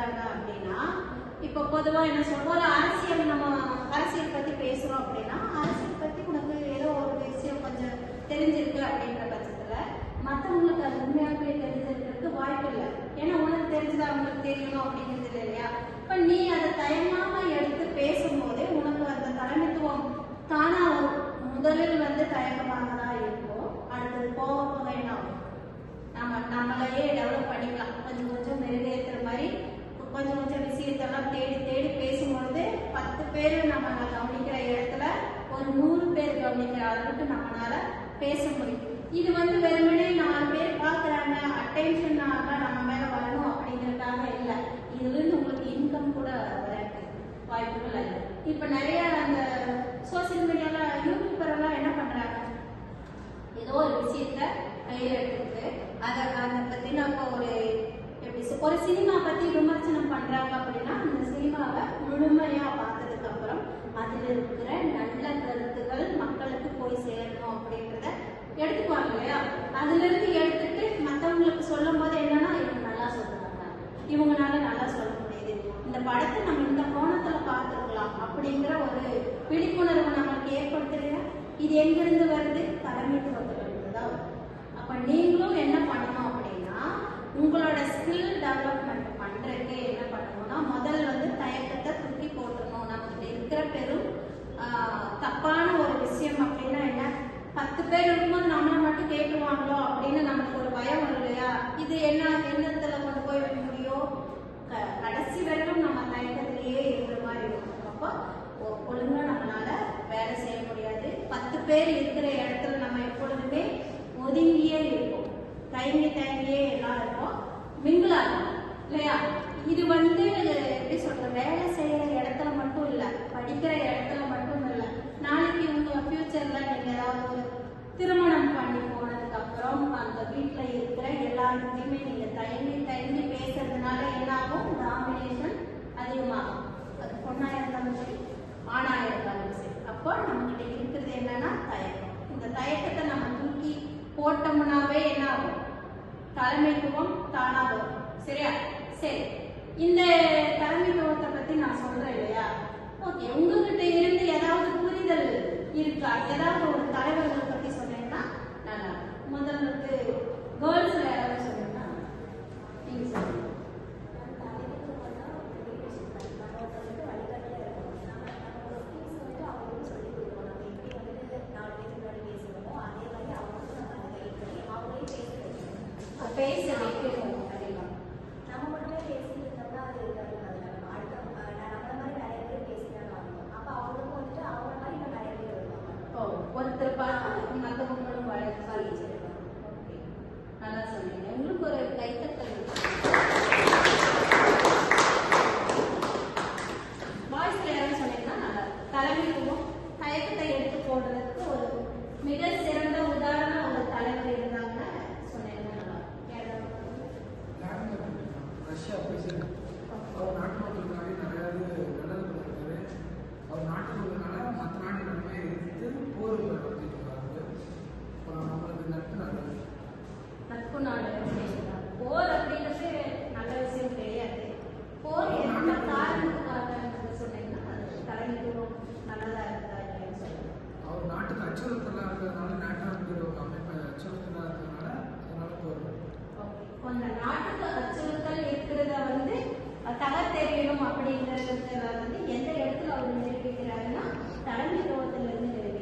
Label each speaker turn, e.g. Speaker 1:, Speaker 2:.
Speaker 1: பண்றாங்க அப்படின்னா, இப்ப பொதுவா என்ன சொல்றோம், ஒரு அரசியல் நம்ம அரசியல் பத்தி பேசுறோம் அப்படின்னா, அரசியல் பத்தி உனக்கு ஏதோ ஒரு விஷயம் கொஞ்சம் தெரிஞ்சிருக்கு அப்படின்ற பட்சத்துல மற்றவங்களுக்கு அது உண்மையாகவே தெரிஞ்சிருக்கிறதுக்கு வாய்ப்பு இல்லை. ஏன்னா உனக்கு தெரிஞ்சது அவங்களுக்கு தெரியணும் அப்படிங்கிறது இல்லை இல்லையா? இப்ப நீ அதை தயங்காம எடுத்து பேசும்போதே உனக்கு அந்த தலைமைத்துவம் தானா முதலில் வந்து தயக்கமாக தான் இருக்கும். அடுத்தது போக போக என்ன ஆகும், நம்மளையே டெவலப் பண்ணிக்கலாம். கொஞ்சம் கொஞ்சம் மெருகேற்றுற மாதிரி கொஞ்சம் கொஞ்சம் விஷயத்தெல்லாம் தேடி தேடி பேசும்பொழுது 10 பேர் நம்ம கவனிக்கிற இடத்துல ஒரு 100 பேர் கவனிக்கிற அளவுக்கு நம்மளால பேச முடியும். இது வந்து வெறுமனே 4 பேர் பார்க்குறாங்க, அட்டென்ஷனாக நம்ம மேல வரணும் அப்படிங்கிறதுக்காக இல்லை. இதுலேருந்து உங்களுக்கு இன்கம் கூட வரக்கு வாய்ப்புகள் இல்லை. இப்போ நிறைய அந்த சோசியல் மீடியால யூடியூபரெல்லாம் என்ன பண்றாங்க, ஏதோ ஒரு விஷயத்த கையில் எடுத்துட்டு அதை பத்தின ஒரு சினிமா பத்தி விமர்சனம் பண்றாங்க அப்படின்னா, அந்த சினிமாவை முழுமையா பார்த்ததுக்கு அப்புறம் அதுல இருக்கிற நல்ல கருத்துக்கள் மக்களுக்கு போய் சேரணும் அப்படின்றத எடுத்துக்குவாங்க இல்லையா? அதுல இருந்து எடுத்துட்டு மற்றவங்களுக்கு சொல்லும் போது என்னன்னா, இவங்க நல்லா சொல்றாங்க, இவங்களால நல்லா சொல்ல முடியுது, இந்த படத்தை நம்ம இந்த கோணத்துல பார்த்துருக்கலாம் அப்படிங்கிற ஒரு விழிப்புணர்வு நம்மளுக்கு ஏற்படுத்துறீங்க. இது எங்கிருந்து வருது? தலைமைத்துவத்திலிருந்து தான் வருது. அப்ப நீங்களும் என்ன பண்ணணும் அப்படின்னா, உங்களோட ஸ்கில் டெவலப்மெண்ட் பண்றதுக்கு என்ன பண்ணணும்னா, முதல்ல வந்து தயக்கத்தை தூக்கி போட்டுடணும். நமக்கு இருக்கிற பெரும் தப்பான ஒரு விஷயம் அப்படின்னா என்ன, 10 பேர் இருக்கும்போது நம்மளை மட்டும் கேட்குவாங்களோ அப்படின்னு நமக்கு ஒரு பயம் வரும் இல்லையா? இது என்னத்துல கொண்டு போய் வைக்க முடியும்? கடைசி வரைக்கும் நம்ம தயக்கத்திலேயே இருக்கிற மாதிரி இருக்கும். அப்போ ஒழுங்கா நம்மளால வேலை செய்ய முடியாது. 10 பேர் இருக்கிற இடத்துல நம்ம எப்பொழுதுமே ஒதுங்கியே இருக்கும், தயங்கியே எல்லாம் இருக்கும், மிங்கிளாகும் இல்லையா? இது வந்து எப்படி சொல்ற, வேலை செய்யற இடத்துல மட்டும் இல்லை, படிக்கிற இடத்துல மட்டும் இல்லை. நாளைக்கு உங்க ஃபியூச்சர்ல நீங்க ஏதாவது ஒரு திருமணம் பண்ணி போனதுக்கு அப்புறம் அந்த வீட்டுல இருக்கிற எல்லாருக்குமே நீங்க தயங்கி பேசுறதுனால என்னாகும், டாமினேஷன் அதிகமாகும். அது பொண்ணா இருந்தாலும் சரி, ஆணா இருந்தாலும் சரி. அப்போ நம்ம கிட்ட இருக்கிறது என்னன்னா தயக்கம். இந்த தயக்கத்தை நம்ம தூக்கி போட்டோம்னாவே என்ன ஆகும், தலைமைத்துவம் தானா வரும். சரியா? சரி, இந்த தலைமைத்துவத்தை பத்தி நான் சொல்றேன் இல்லையா? ஓகே, உங்ககிட்ட இருந்து ஏதாவது புரிதல் இருக்கா? ஏதாவது ஒரு தலைவர்களை பத்தி சொன்னீங்கன்னா நல்லா. முதல்ல கேர்ள்ஸ்ல யாராவது சொன்னீங்கன்னா நீங்க சொல்லுங்க. பேச வைக்கணும்.
Speaker 2: நம்ம மட்டுமே பேசிட்டு இருந்தோம்னா அது அடுத்த நம்மள மாதிரி நிறைய பேர் பேசினாங்க. அப்ப அவங்களுக்கும் வந்துட்டு அவங்க மாதிரி இன்னும் நிறைய பேர் வருவாங்க.
Speaker 1: ஒருத்தர் பார்த்து மற்றவங்களும் வளர்ச்சி. ஓகே, நல்லா சொன்னீங்க. உங்களுக்கு ஒரு கைத்தட்டல். வாய்ஸ்ல யாரும் சொன்னீங்கன்னா நல்லா. தலைமைத்துவம் தயக்கத்தை எடுத்து போடுறதுக்கு ஒரு மிக சிறந்த உதாரணம் ஒரு தலைவர் இருந்தாங்க.
Speaker 3: ரஷ்யா பிரசிடென்ட் அவர் நாட்டு மக்களுக்காக நிறைய நல்லது பண்ணிருக்காரு. அவர் நாட்டு மக்களுக்காக மற்ற நாட்டு நன்மையை எதிர்த்து போர் நடத்திருக்காரு. நம்மளுக்கு நட்பு நாடு
Speaker 1: போர் அப்படின்றது நல்ல விஷயம் கிடையாது. போர் என்ன காரணத்துக்காக சொன்னீங்கன்னா தலைமைத்துவம் நல்லதா இருந்தா இல்லைன்னு சொல்லுங்க.
Speaker 3: அவர் நாட்டுக்கு அச்சுறுத்தலா இருக்கிறதுனால, நாட்டாளுங்கிற ஒரு அமைப்பை அச்சுறுத்தலா இருக்கிறதுனால அதனால போர்.
Speaker 1: அந்த நாட்டுக்கு அச்சுறுத்தல் இருக்கிறத வந்து தகர் தெரியணும் அப்படிங்கிறத வந்து எந்த இடத்துல அவர் நிரூபிக்கிறாருன்னா தலைமைத்துவத்திலிருந்து நிரூபிக்கிறார்.